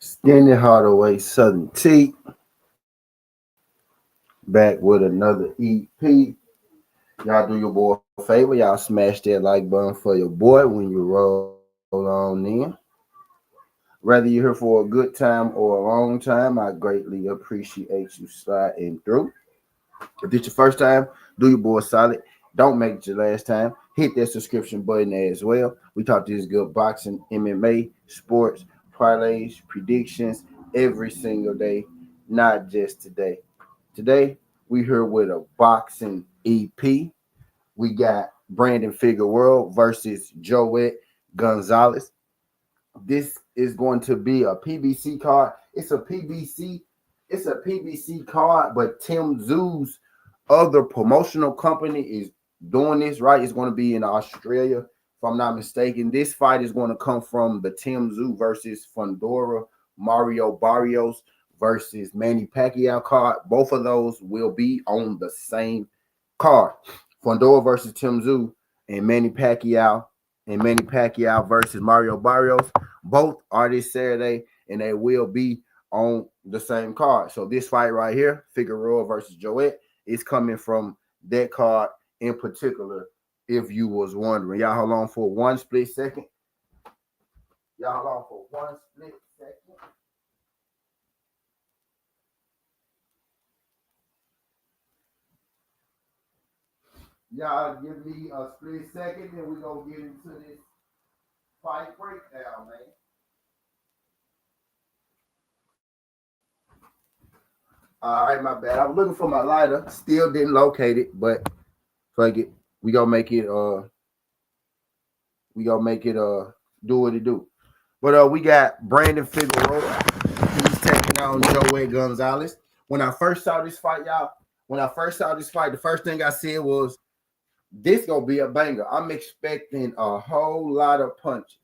Skinny Hardaway Southern T back with another EP. Y'all do your boy a favor. Y'all smash that like button for your boy when you roll on in. Whether you're here for a good time or a long time, I greatly appreciate you sliding through. If this your first time, do your boy solid. Don't make it your last time. Hit that subscription button as well. We talk this good boxing, MMA, sports, parlays, predictions every single day, not just today. Today, we here with a boxing EP. We got Brandon Figueroa versus Joet Gonzalez. This is going to be a PBC card. It's a PBC card, but Tim Zoo's other promotional company is doing this, right? It's going to be in Australia, if I'm not mistaken. This fight is going to come from the Tim Zoo versus Figueroa, Mario Barrios versus Manny Pacquiao card. Both of those will be on the same card. Figueroa versus Tim Zoo and Manny Pacquiao versus Mario Barrios. Both are this Saturday, and they will be on the same card. So this fight right here, Figueroa versus Joet, is coming from that card in particular, if you was wondering. Y'all hold on for one split second. Y'all give me a split second, then we're going to get into this fight breakdown, man. All right, my bad. I was looking for my lighter. Still didn't locate it, but fuck it. We gonna make it do what it do. But we got Brandon Figueroa. He's taking on Joet Gonzalez. When I first saw this fight, y'all, the first thing I said was this gonna be a banger. I'm expecting a whole lot of punches.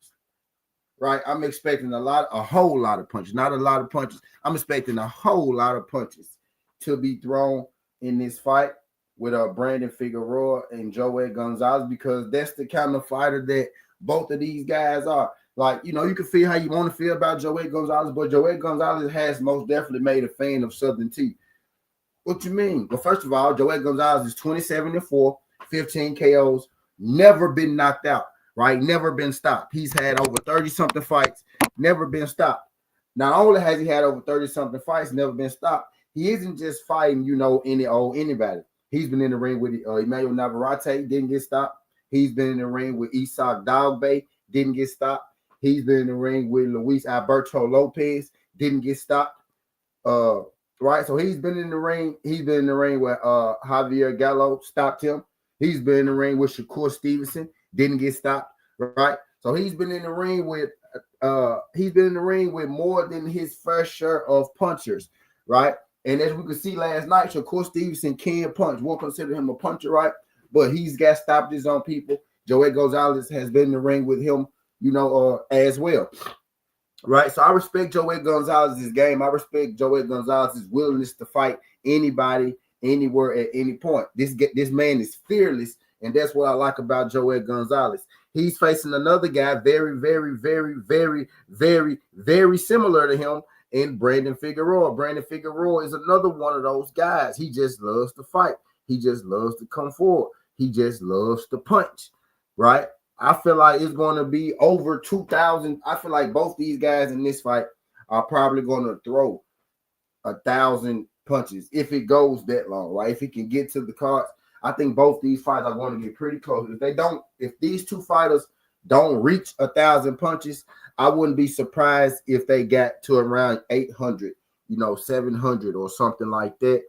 Right? I'm expecting a whole lot of punches, not a lot of punches. I'm expecting a whole lot of punches to be thrown in this fight with Brandon Figueroa and Joet Gonzalez, because that's the kind of fighter that both of these guys are. Like, you know, you can feel how you want to feel about Joet Gonzalez, but Joet Gonzalez has most definitely made a fan of Southern T. What you mean? Well, first of all, Joet Gonzalez is 27-4, 15 KOs, never been knocked out. Right? Never been stopped. He's had over 30-something fights, never been stopped. Not only has he had over 30-something fights, never been stopped, he isn't just fighting, you know, anybody. He's been in the ring with Emmanuel Navarrete, didn't get stopped. He's been in the ring with Isaac Dogbe, didn't get stopped. He's been in the ring with Luis Alberto Lopez, didn't get stopped. Right? So he's been in the ring. He's been in the ring with Javier Gallo, stopped him. He's been in the ring with Shakur Stevenson, didn't get stopped, right? So he's been in the ring with more than his fair share of punchers, right? And as we could see last night, Shakur Stevenson can punch. We'll consider him a puncher, right? But he's got stoppages on people. Joet Gonzalez has been in the ring with him, you know, as well, right? So I respect Joet Gonzalez's game. I respect Joet Gonzalez's willingness to fight anybody, anywhere, at any point. This man is fearless. And that's what I like about Joet Gonzalez. He's facing another guy very, very, very, very, very, very similar to him in Brandon Figueroa. Brandon Figueroa is another one of those guys. He just loves to fight. He just loves to come forward. He just loves to punch, right? I feel like it's going to be over 2,000. I feel like both these guys in this fight are probably going to throw 1,000 punches if it goes that long, right? If he can get to the cards. I think both these fights are going to get pretty close. If these two fighters don't reach 1,000 punches, I wouldn't be surprised if they got to around 800, 700 or something like that.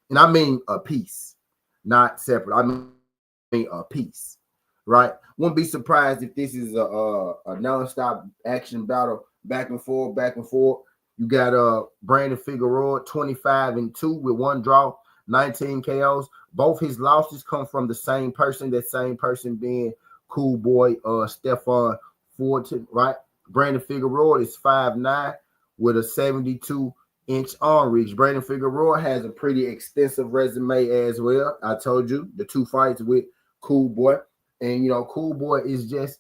And I mean a piece, not separate. I mean a piece, right? Wouldn't be surprised if this is a nonstop action battle, back and forth, back and forth. You got Brandon Figueroa, 25-2 with one draw, 19 KOs. Both his losses come from the same person, that same person being Cool Boy Stephon Fulton, right? Brandon Figueroa is 5'9" with a 72-inch arm reach. Brandon Figueroa has a pretty extensive resume as well. I told you, the two fights with Cool Boy. And, Cool Boy is just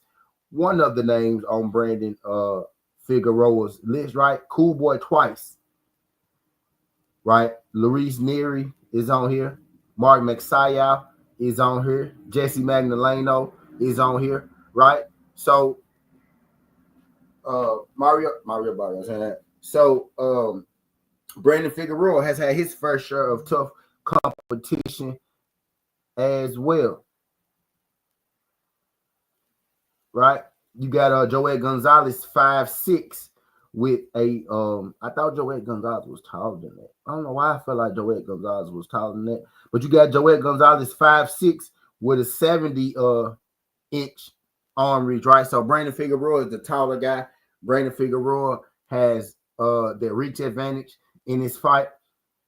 one of the names on Brandon Figueroa's list, right? Cool Boy twice, right? Luis Neary is on here. Mark McSayal is on here. Jesse Magdaleno is on here, right? So Mario Barrios had that. So Brandon Figueroa has had his first share of tough competition as well, right? You got Joet Gonzalez 5'6" with a I thought Joet Gonzalez was taller than that. I don't know why I felt like Joet Gonzalez was taller than that, but you got Joet Gonzalez 5'6" with a 70 inch arm reach, right? So Brandon Figueroa is the taller guy. Brandon Figueroa has the reach advantage in this fight.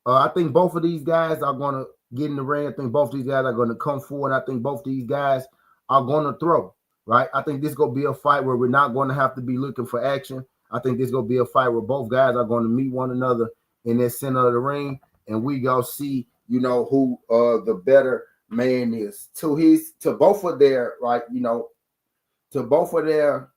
I think both of these guys are going to get in the ring. I think both of these guys are going to come forward. I think both of these guys are going to throw, right? I think this is going to be a fight where we're not going to have to be looking for action. I think this is going to be a fight where both guys are going to meet one another in the center of the ring, and we going to see, you know, who the better man is. To both of their, right, you know, to both of their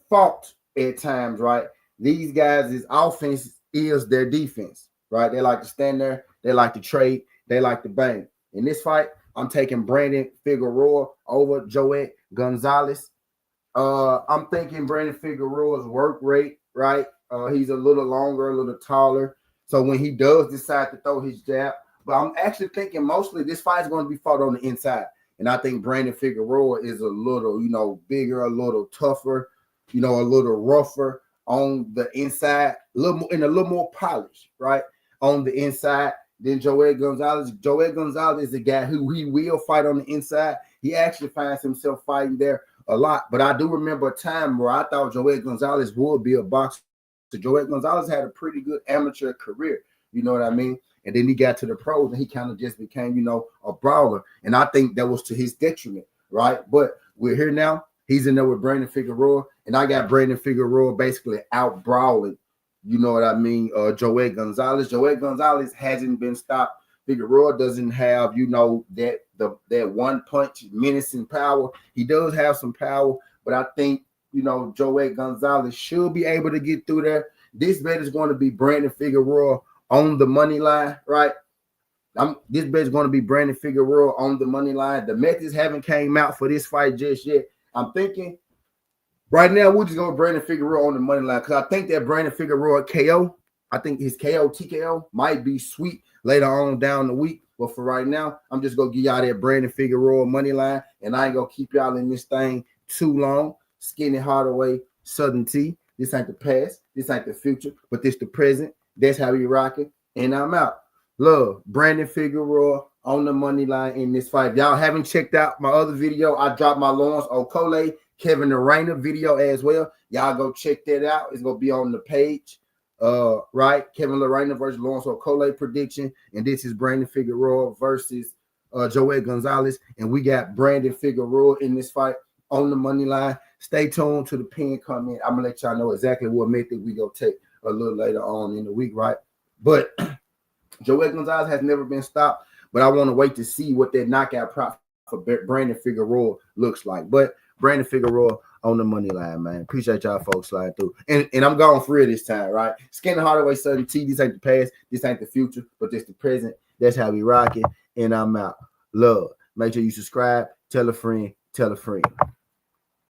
fault at times, right? These guys' offense is their defense, right? They like to stand there, they like to trade, they like to bang. In this fight, I'm taking Brandon Figueroa over Joet Gonzalez. I'm thinking Brandon Figueroa's work rate, right? He's a little longer, a little taller. So when he does decide to throw his jab, but I'm actually thinking mostly this fight is going to be fought on the inside. And I think Brandon Figueroa is a little, you know, bigger, a little tougher, you know, a little rougher on the inside, a little more polished, right? On the inside than Joet Gonzalez. Joet Gonzalez is a guy who he will fight on the inside. He actually finds himself fighting there a lot. But I do remember a time where I thought Joet Gonzalez would be a boxer. So Joet Gonzalez had a pretty good amateur career, you know what I mean? And then he got to the pros and he kind of just became, you know, a brawler. And I think that was to his detriment, right? But we're here now. He's in there with Brandon Figueroa. And I got Brandon Figueroa basically out brawling, you know what I mean, Joet Gonzalez. Joet Gonzalez hasn't been stopped. Figueroa doesn't have, you know, that one punch menacing power. He does have some power, but I think, you know, Joet Gonzalez should be able to get through there. This bet is going to be Brandon Figueroa on the money line, right? This bet is going to be Brandon Figueroa on the money line. The methods haven't came out for this fight just yet. I'm thinking right now we'll just go with Brandon Figueroa on the money line because I think that Brandon Figueroa KO, I think his KO, TKO might be sweet later on down the week. But for right now, I'm just going to give y'all that Brandon Figueroa money line, and I ain't going to keep y'all in this thing too long. Skinny Hardaway, Southern T. This ain't the past. This ain't the future, but this the present. That's how we rocking, and I'm out. Love, Brandon Figueroa on the money line in this fight. If y'all haven't checked out my other video, I dropped my Lawrence Okole, Kevin Durant video as well. Y'all go check that out. It's going to be on the page. Right? Kevin Durant versus Lawrence Okole prediction. And this is Brandon Figueroa versus Joet Gonzalez. And we got Brandon Figueroa in this fight on the money line. Stay tuned to the pin comment. I'm going to let y'all know exactly what method we go take a little later on in the week, right? But Joet Gonzalez has never been stopped, but I want to wait to see what that knockout prop for Brandon Figueroa looks like. But Brandon Figueroa on the money line, man. Appreciate y'all folks sliding through. And I'm going for real this time, right? Skinny Hardaway, Southern T. This ain't the past. This ain't the future, but this the present. That's how we rock it. And I'm out. Love. Make sure you subscribe. Tell a friend. Tell a friend.